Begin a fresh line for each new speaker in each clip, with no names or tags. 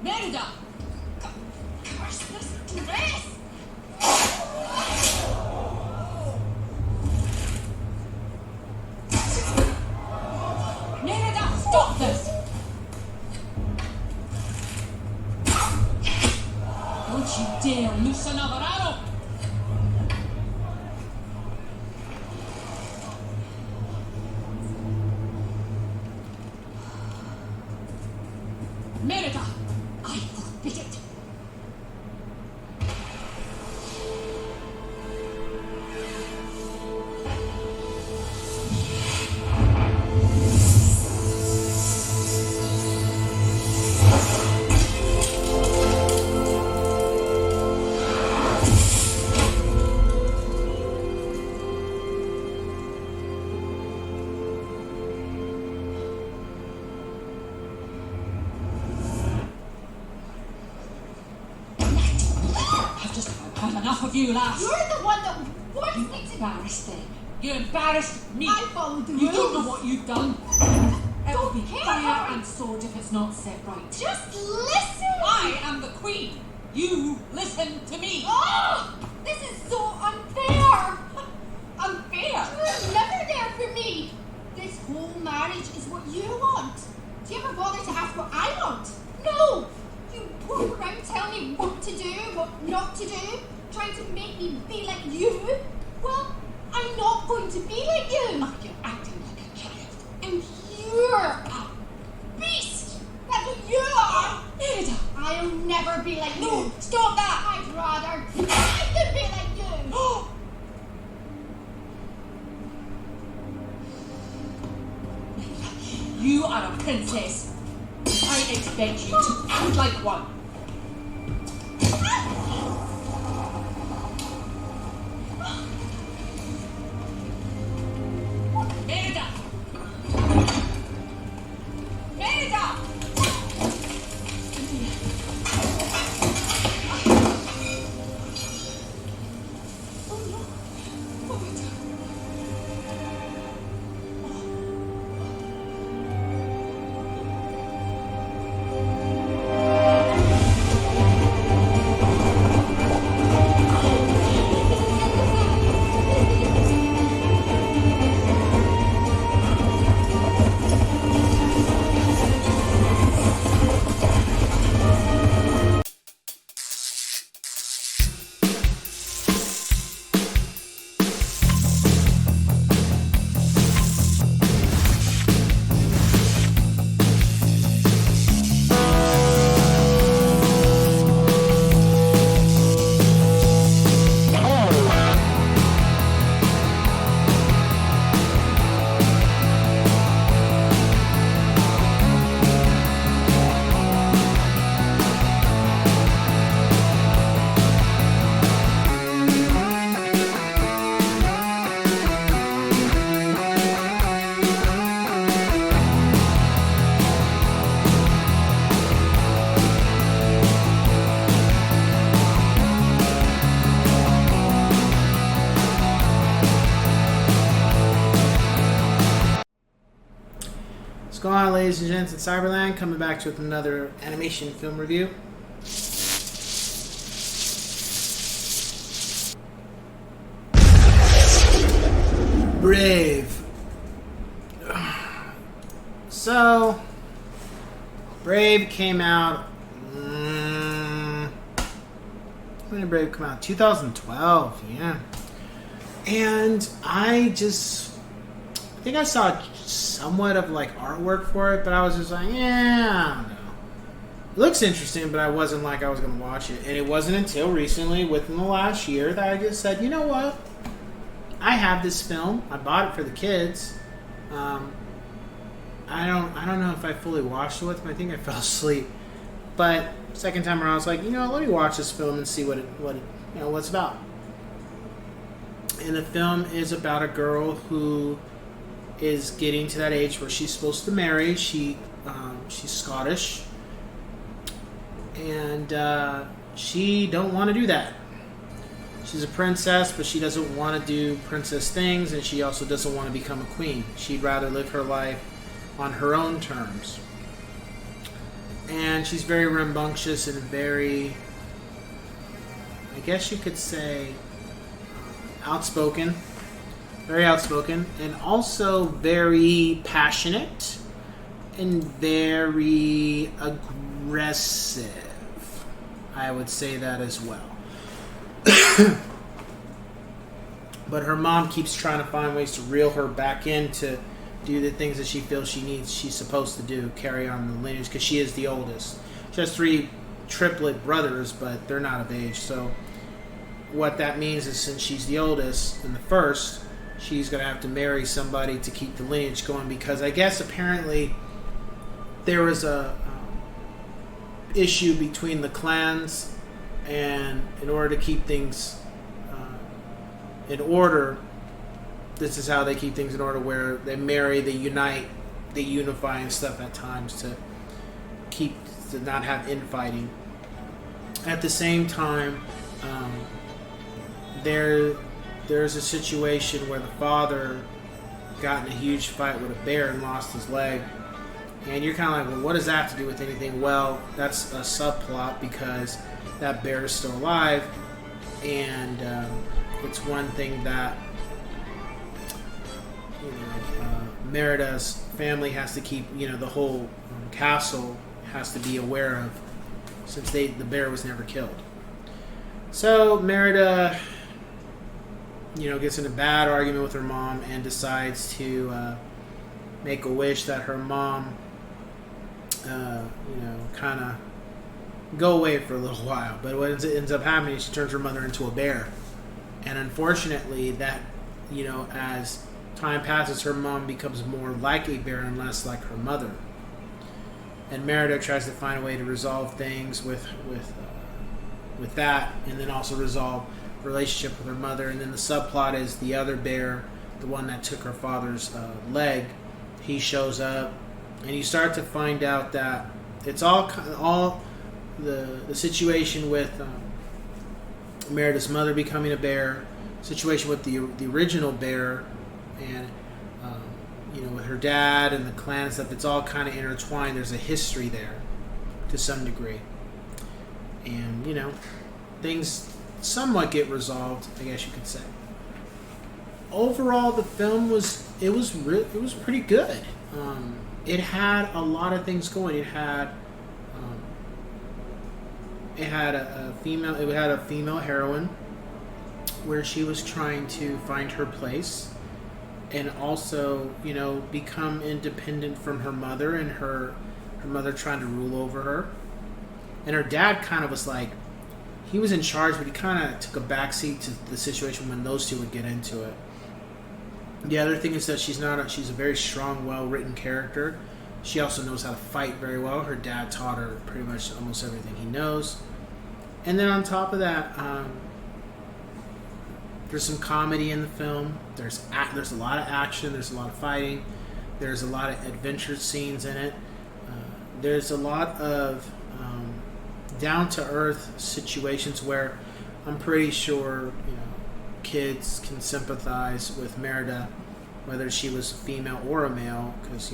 Merida! Curse this dress! Merida, stop this! Don't you dare loose another arrow! Merida, I forbid it. I've enough of you, lass.
You're the one that wants me to...
Embarrassed them. You embarrassed me.
I followed the rules.
You don't know what you've done. It'll
Don't
be
care.
fire and sword if it's not set right.
Just listen!
I am the queen. You listen to me.
Oh! This is so unfair!
Unfair.
You were never there for me! This whole marriage is what you want. Do you ever bother to ask what I want? No! You walk around telling me what to do, what not to do, trying to make me be like you. Well, I'm not going to be like you.
Oh, you're acting like a child.
And you're a beast. That's what you are.
Merida.
I'll never be like
No,
you.
stop that.
I'd rather I could be like you.
You are a princess. I expect you to act like one. Merida! Merida!
Oh no. Oh my God.
What's going on, ladies and gents, in Cyberland, coming back to with another animation film review. Brave. So, Brave came out. When did Brave come out? 2012, yeah. And I think I saw somewhat of like artwork for it, but I was just like, yeah, I don't know. It looks interesting, but I wasn't like I was going to watch it. And it wasn't until recently, within the last year, that I just said, you know what? I have this film. I bought it for the kids. I don't know if I fully watched it with them. I think I fell asleep. But second time around, I was like, you know, let me watch this film and see what it's about. And the film is about a girl who is getting to that age where she's supposed to marry. She's Scottish, and she don't want to do that. She's a princess, but she doesn't want to do princess things, and she also doesn't want to become a queen. She'd rather live her life on her own terms. and she's very rambunctious and very, I guess you could say, outspoken. Very outspoken, and also very passionate and very aggressive. I would say that as well. But her mom keeps trying to find ways to reel her back in to do the things that she feels she's supposed to do, carry on the lineage, because she is the oldest. She has 3 triplet brothers, but they're not of age. So what that means is, since she's the oldest and the first, she's going to have to marry somebody to keep the lineage going, because I guess apparently there was a issue between the clans, and in order to keep things in order, this is how they keep things in order, where they marry, they unite, they unify and stuff at times to not have infighting. At the same time, there's a situation where the father got in a huge fight with a bear and lost his leg. And you're kind of like, well, what does that have to do with anything? Well, that's a subplot, because that bear is still alive, and it's one thing that Merida's family has to keep, the whole castle has to be aware of, since the bear was never killed. So Merida, gets in a bad argument with her mom and decides to make a wish that her mom, kind of go away for a little while. But what ends up happening is she turns her mother into a bear. And unfortunately, that, as time passes, her mom becomes more like a bear and less like her mother. And Merida tries to find a way to resolve things with that, and then also resolve relationship with her mother. And then the subplot is the other bear, the one that took her father's leg. He shows up, and you start to find out that it's all the situation with Merida's mother becoming a bear, situation with the original bear, and with her dad and the clan and stuff. It's all kind of intertwined. There's a history there to some degree, and things somewhat get resolved, I guess you could say. Overall, the film was pretty good. It had a lot of things going. It had a female heroine, where she was trying to find her place, and also become independent from her mother, and her mother trying to rule over her. And her dad kind of was like, he was in charge, but he kind of took a backseat to the situation when those two would get into it. The other thing is that she's a very strong, well-written character. She also knows how to fight very well. Her dad taught her pretty much almost everything he knows. And then on top of that, there's some comedy in the film. There's a lot of action. There's a lot of fighting. There's a lot of adventure scenes in it. There's a lot of down-to-earth situations where I'm pretty sure kids can sympathize with Merida, whether she was a female or a male, because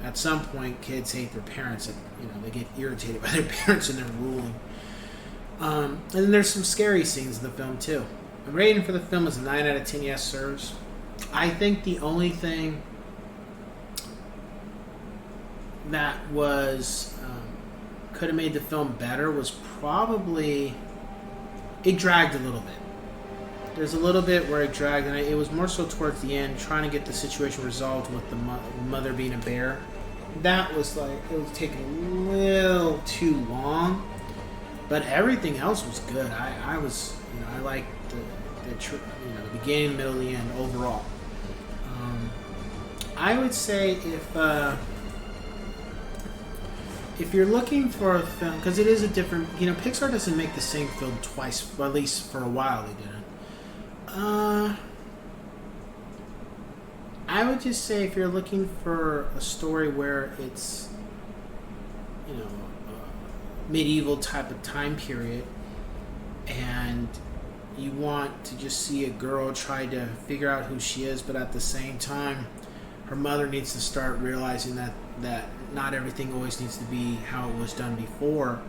at some point kids hate their parents. They get irritated by their parents and they're ruling. And then there's some scary scenes in the film too. The rating for the film is a 9 out of 10 yes sirs. I think the only thing that could have made the film better was probably it dragged a little bit. There's a little bit where it dragged, and it was more so towards the end, trying to get the situation resolved with the mother being a bear. That was it was taking a little too long, but everything else was good. I was, I liked the beginning, middle, the end overall. I would say if you're looking for a film, because it is a different, Pixar doesn't make the same film twice, well, at least for a while they didn't. I would just say if you're looking for a story where it's, a medieval type of time period, and you want to just see a girl try to figure out who she is, but at the same time her mother needs to start realizing that not everything always needs to be how it was done before.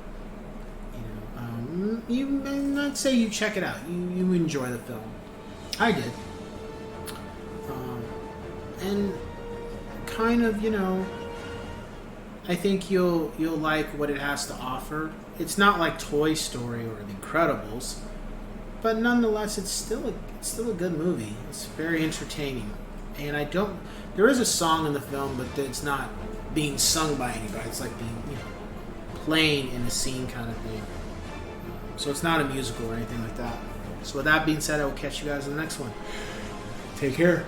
You may not say you check it out. You enjoy the film. I did. And kind of, I think you'll like what it has to offer. It's not like Toy Story or The Incredibles, but nonetheless, it's still a good movie. It's very entertaining, and there is a song in the film, but it's not being sung by anybody. It's like being playing in a scene kind of thing. So it's not a musical or anything like that. So with that being said, I will catch you guys in the next one. Take care.